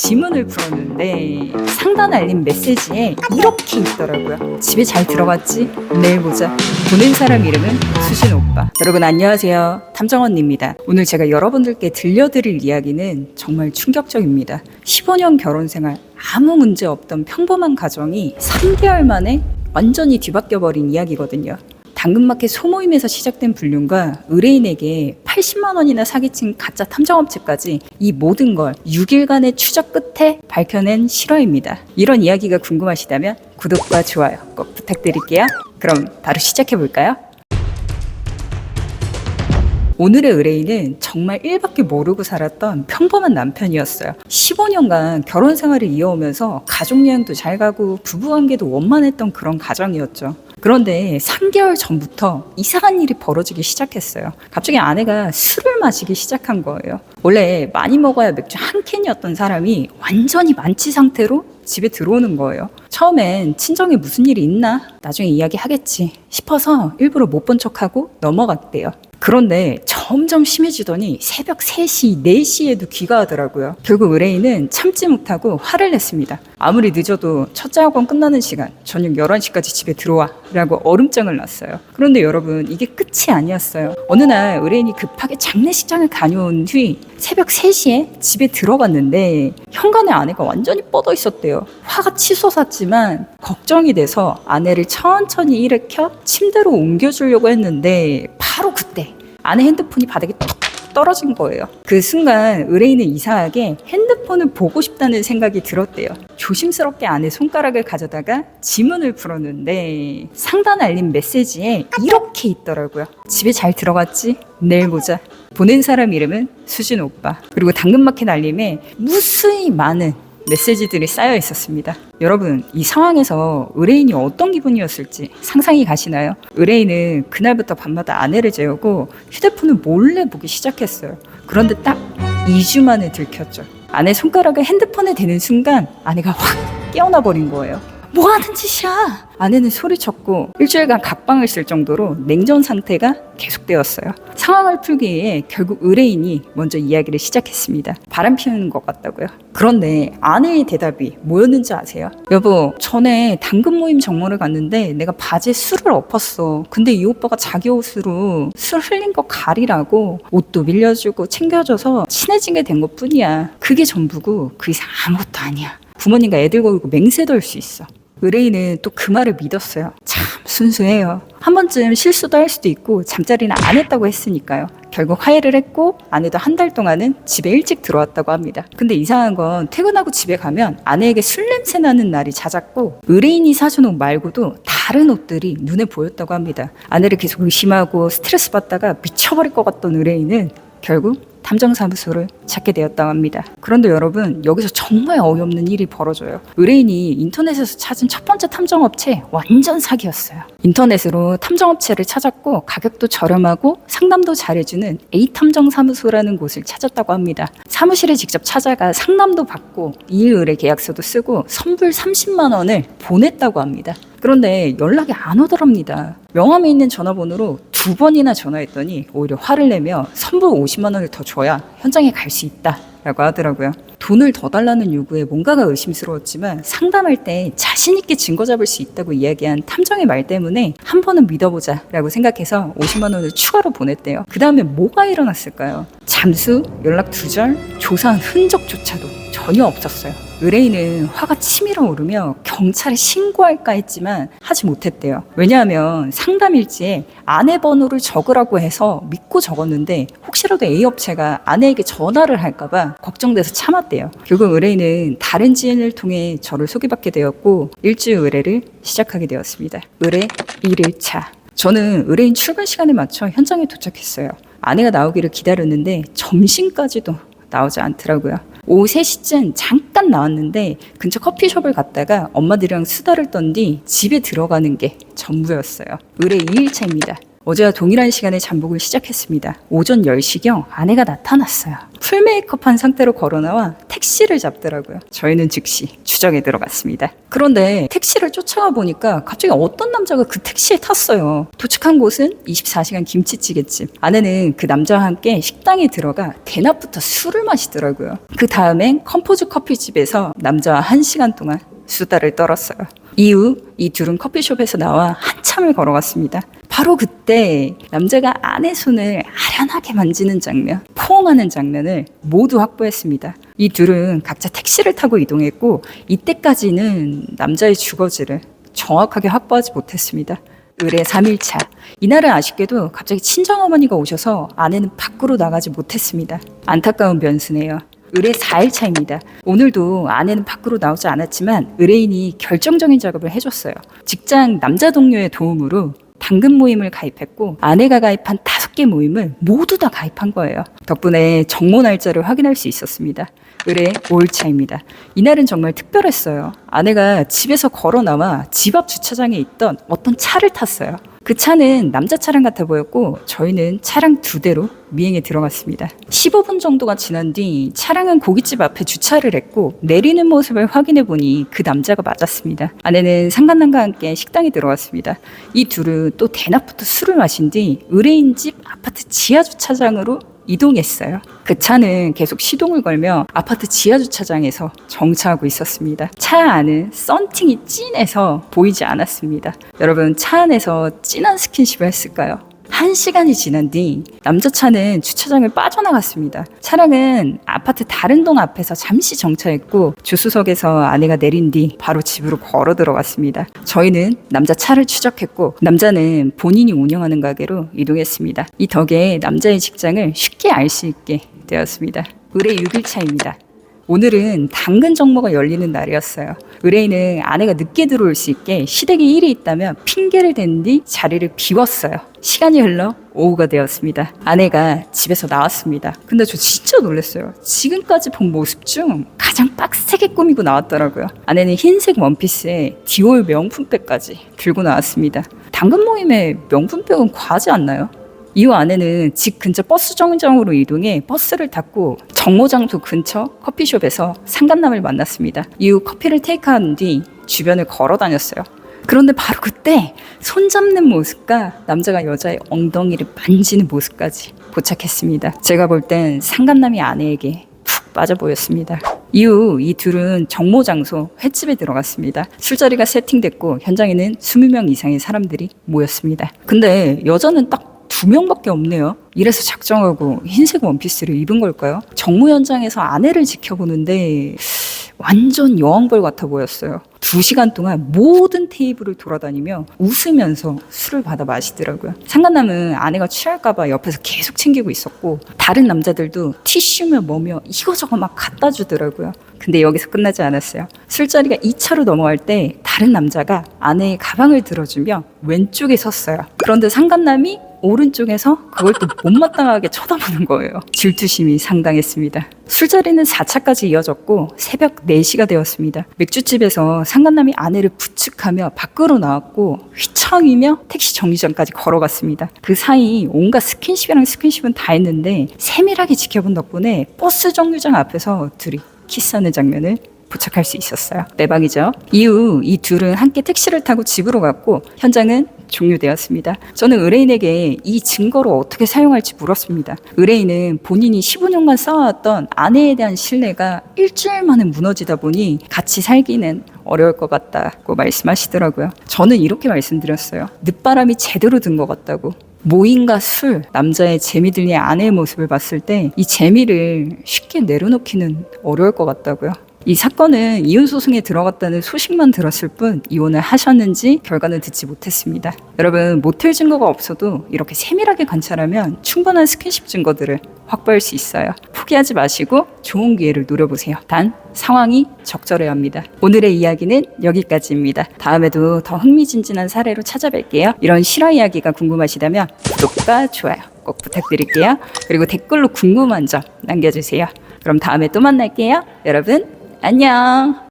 지문을 풀었는데 상단 알림 메시지에 이렇게 있더라고요. 집에 잘 들어갔지? 내일 보자. 보낸 사람 이름은 수진 오빠. 여러분 안녕하세요. 탐정언니입니다. 오늘 제가 여러분들께 들려드릴 이야기는 정말 충격적입니다. 15년 결혼 생활 아무 문제 없던 평범한 가정이 3개월 만에 완전히 뒤바뀌어버린 이야기거든요. 당근마켓 소모임에서 시작된 불륜과 의뢰인에게 80만 원이나 사기친 가짜 탐정업체까지 이 모든 걸 6일간의 추적 끝에 밝혀낸 실화입니다. 이런 이야기가 궁금하시다면 구독과 좋아요 꼭 부탁드릴게요. 그럼 바로 시작해볼까요? 오늘의 의뢰인은 정말 일밖에 모르고 살았던 평범한 남편이었어요. 15년간 결혼 생활을 이어오면서 가족여행도 잘 가고 부부관계도 원만했던 그런 가정이었죠. 그런데 3개월 전부터 이상한 일이 벌어지기 시작했어요. 갑자기 아내가 술을 마시기 시작한 거예요. 원래 많이 먹어야 맥주 한 캔이었던 사람이 완전히 만취 상태로 집에 들어오는 거예요. 처음엔 친정에 무슨 일이 있나? 나중에 이야기하겠지 싶어서 일부러 못 본 척하고 넘어갔대요. 그런데 점점 심해지더니 새벽 3시, 4시에도 귀가하더라고요. 결국 의뢰인은 참지 못하고 화를 냈습니다. 아무리 늦어도 첫째 학원 끝나는 시간, 저녁 11시까지 집에 들어와 라고 얼음장을 놨어요. 그런데 여러분 이게 끝이 아니었어요. 어느 날 의뢰인이 급하게 장례식장을 다녀온 뒤 새벽 3시에 집에 들어갔는데 현관에 아내가 완전히 뻗어 있었대요. 화가 치솟았지만 걱정이 돼서 아내를 천천히 일으켜 침대로 옮겨주려고 했는데 바로 그때 아내 핸드폰이 바닥에 뚝 떨어진 거예요. 그 순간 의뢰인은 이상하게 핸드폰을 보고 싶다는 생각이 들었대요. 조심스럽게 아내 손가락을 가져다가 지문을 풀었는데 상단 알림 메시지에 이렇게 있더라고요. 집에 잘 들어갔지? 내일 보자. 보낸 사람 이름은 수진 오빠. 그리고 당근마켓 알림에 무수히 많은 메시지들이 쌓여 있었습니다. 여러분, 이 상황에서 의뢰인이 어떤 기분이었을지 상상이 가시나요? 의뢰인은 그날부터 밤마다 아내를 재우고 휴대폰을 몰래 보기 시작했어요. 그런데 딱 2주 만에 들켰죠. 아내 손가락을 핸드폰에 대는 순간 아내가 확 깨어나 버린 거예요. 뭐 하는 짓이야? 아내는 소리쳤고 일주일간 각방을 쓸 정도로 냉전 상태가 계속되었어요. 상황을 풀기 위해 결국 의뢰인이 먼저 이야기를 시작했습니다. 바람 피우는 것 같다고요. 그런데 아내의 대답이 뭐였는지 아세요? 여보, 전에 당근 모임 정모를 갔는데 내가 바지에 술을 엎었어. 근데 이 오빠가 자기 옷으로 술 흘린 거 가리라고 옷도 밀려주고 챙겨줘서 친해지게 된 것뿐이야. 그게 전부고 그 이상 아무것도 아니야. 부모님과 애들 걸고 맹세도 할 수 있어. 의뢰인은 또 그 말을 믿었어요. 참 순수해요. 한 번쯤 실수도 할 수도 있고 잠자리는 안 했다고 했으니까요. 결국 화해를 했고 아내도 한 달 동안은 집에 일찍 들어왔다고 합니다. 근데 이상한 건 퇴근하고 집에 가면 아내에게 술 냄새 나는 날이 잦았고 의뢰인이 사준 옷 말고도 다른 옷들이 눈에 보였다고 합니다. 아내를 계속 의심하고 스트레스 받다가 미쳐버릴 것 같던 의뢰인은 결국 탐정사무소를 찾게 되었다고 합니다. 그런데 여러분, 여기서 정말 어이없는 일이 벌어져요. 의뢰인이 인터넷에서 찾은 첫 번째 탐정업체 완전 사기였어요. 인터넷으로 탐정업체를 찾았고 가격도 저렴하고 상담도 잘해주는 A탐정사무소라는 곳을 찾았다고 합니다. 사무실에 직접 찾아가 상담도 받고 2일 의뢰 계약서도 쓰고 선불 30만 원을 보냈다고 합니다. 그런데 연락이 안 오더랍니다. 명함에 있는 전화번호로 2번이나 전화했더니 오히려 화를 내며 선불 50만 원을 더 줘야 현장에 갈 수 있다 라고 하더라고요. 돈을 더 달라는 요구에 뭔가가 의심스러웠지만 상담할 때 자신 있게 증거 잡을 수 있다고 이야기한 탐정의 말 때문에 한 번은 믿어보자 라고 생각해서 50만 원을 추가로 보냈대요. 그 다음에 뭐가 일어났을까요? 잠수, 연락 두절, 조사한 흔적조차도 전혀 없었어요. 의뢰인은 화가 치밀어 오르며 경찰에 신고할까 했지만 하지 못했대요. 왜냐하면 상담 일지에 아내 번호를 적으라고 해서 믿고 적었는데 혹시라도 A업체가 아내에게 전화를 할까봐 걱정돼서 참았대요. 결국 의뢰인은 다른 지인을 통해 저를 소개받게 되었고 일주일 의뢰를 시작하게 되었습니다. 의뢰 1일차. 저는 의뢰인 출근 시간에 맞춰 현장에 도착했어요. 아내가 나오기를 기다렸는데 점심까지도 나오지 않더라고요. 오후 3시쯤 잠깐 나왔는데 근처 커피숍을 갔다가 엄마들이랑 수다를 떤 뒤 집에 들어가는 게 전부였어요. 의뢰 2일차입니다. 어제와 동일한 시간에 잠복을 시작했습니다. 오전 10시경 아내가 나타났어요. 풀 메이크업한 상태로 걸어나와 택시를 잡더라고요. 저희는 즉시 추적에 들어갔습니다. 그런데 택시를 쫓아가 보니까 갑자기 어떤 남자가 그 택시에 탔어요. 도착한 곳은 24시간 김치찌개집. 아내는 그 남자와 함께 식당에 들어가 대낮부터 술을 마시더라고요. 그 다음엔 컴포즈 커피집에서 남자와 1시간 동안 수다를 떨었어요. 이후 이 둘은 커피숍에서 나와 한참을 걸어갔습니다. 바로 그때 남자가 아내 손을 아련하게 만지는 장면, 포옹하는 장면을 모두 확보했습니다. 이 둘은 각자 택시를 타고 이동했고 이때까지는 남자의 주거지를 정확하게 확보하지 못했습니다. 의뢰 3일차. 이날은 아쉽게도 갑자기 친정어머니가 오셔서 아내는 밖으로 나가지 못했습니다. 안타까운 변수네요. 의뢰 4일차입니다. 오늘도 아내는 밖으로 나오지 않았지만 의뢰인이 결정적인 작업을 해줬어요. 직장 남자 동료의 도움으로 당근 모임을 가입했고 아내가 가입한 5개 모임을 모두 다 가입한 거예요. 덕분에 정모 날짜를 확인할 수 있었습니다. 의뢰 5일차입니다. 이날은 정말 특별했어요. 아내가 집에서 걸어 나와 집 앞 주차장에 있던 어떤 차를 탔어요. 그 차는 남자 차량 같아 보였고 저희는 차량 2대로 미행에 들어갔습니다. 15분 정도가 지난 뒤 차량은 고깃집 앞에 주차를 했고 내리는 모습을 확인해 보니 그 남자가 맞았습니다. 아내는 상간남과 함께 식당에 들어갔습니다. 이 둘은 또 대낮부터 술을 마신 뒤 의뢰인 집 아파트 지하 주차장으로 이동했어요. 그 차는 계속 시동을 걸며 아파트 지하주차장에서 정차하고 있었습니다. 차 안은 썬팅이 진해서 보이지 않았습니다. 여러분, 차 안에서 진한 스킨십을 했을까요? 1시간이 지난 뒤 남자 차는 주차장을 빠져나갔습니다. 차량은 아파트 다른 동 앞에서 잠시 정차했고 조수석에서 아내가 내린 뒤 바로 집으로 걸어 들어갔습니다. 저희는 남자 차를 추적했고 남자는 본인이 운영하는 가게로 이동했습니다. 이 덕에 남자의 직장을 쉽게 알 수 있게 되었습니다. 의뢰 6일차입니다. 오늘은 당근 정모가 열리는 날이었어요. 의뢰인은 아내가 늦게 들어올 수 있게 시댁에 일이 있다면 핑계를 댄 뒤 자리를 비웠어요. 시간이 흘러 오후가 되었습니다. 아내가 집에서 나왔습니다. 근데 저 진짜 놀랐어요. 지금까지 본 모습 중 가장 빡세게 꾸미고 나왔더라고요. 아내는 흰색 원피스에 디올 명품백까지 들고 나왔습니다. 당근 모임에 명품백은 과하지 않나요? 이후 아내는 집 근처 버스 정류장으로 이동해 버스를 탔고 정모장소 근처 커피숍에서 상간남을 만났습니다. 이후 커피를 테이크한 뒤 주변을 걸어 다녔어요. 그런데 바로 그때 손잡는 모습과 남자가 여자의 엉덩이를 만지는 모습까지 포착했습니다. 제가 볼 땐 상간남이 아내에게 푹 빠져 보였습니다. 이후 이 둘은 정모장소 횟집에 들어갔습니다. 술자리가 세팅됐고 현장에는 20명 이상의 사람들이 모였습니다. 근데 여자는 딱 2명밖에 없네요. 이래서 작정하고 흰색 원피스를 입은 걸까요? 정모 현장에서 아내를 지켜보는데 완전 여왕벌 같아 보였어요. 2시간 동안 모든 테이블을 돌아다니며 웃으면서 술을 받아 마시더라고요. 상간남은 아내가 취할까봐 옆에서 계속 챙기고 있었고 다른 남자들도 티슈며 뭐며 이거저거 막 갖다 주더라고요. 근데 여기서 끝나지 않았어요. 술자리가 2차로 넘어갈 때 다른 남자가 아내의 가방을 들어주며 왼쪽에 섰어요. 그런데 상간남이 오른쪽에서 그걸 또 못마땅하게 쳐다보는 거예요. 질투심이 상당했습니다. 술자리는 4차까지 이어졌고 새벽 4시가 되었습니다. 맥주집에서 상간남이 아내를 부축하며 밖으로 나왔고 휘청이며 택시 정류장까지 걸어갔습니다. 그 사이 온갖 스킨십은 다 했는데 세밀하게 지켜본 덕분에 버스 정류장 앞에서 둘이 키스하는 장면을 포착할 수 있었어요. 대박이죠? 이후 이 둘은 함께 택시를 타고 집으로 갔고 현장은 종료되었습니다. 저는 의뢰인에게 이 증거를 어떻게 사용할지 물었습니다. 의뢰인은 본인이 15년간 쌓아왔던 아내에 대한 신뢰가 일주일 만에 무너지다 보니 같이 살기는 어려울 것 같다고 말씀하시더라고요. 저는 이렇게 말씀드렸어요. 늦바람이 제대로 든 것 같다고. 모임과 술, 남자의 재미들의 아내의 모습을 봤을 때 이 재미를 쉽게 내려놓기는 어려울 것 같다고요. 이 사건은 이혼 소송에 들어갔다는 소식만 들었을 뿐 이혼을 하셨는지 결과는 듣지 못했습니다. 여러분, 모텔 증거가 없어도 이렇게 세밀하게 관찰하면 충분한 스킨십 증거들을 확보할 수 있어요. 포기하지 마시고 좋은 기회를 노려보세요. 단 상황이 적절해야 합니다. 오늘의 이야기는 여기까지입니다. 다음에도 더 흥미진진한 사례로 찾아뵐게요. 이런 실화 이야기가 궁금하시다면 구독과 좋아요 꼭 부탁드릴게요. 그리고 댓글로 궁금한 점 남겨주세요. 그럼 다음에 또 만날게요. 여러분 안녕.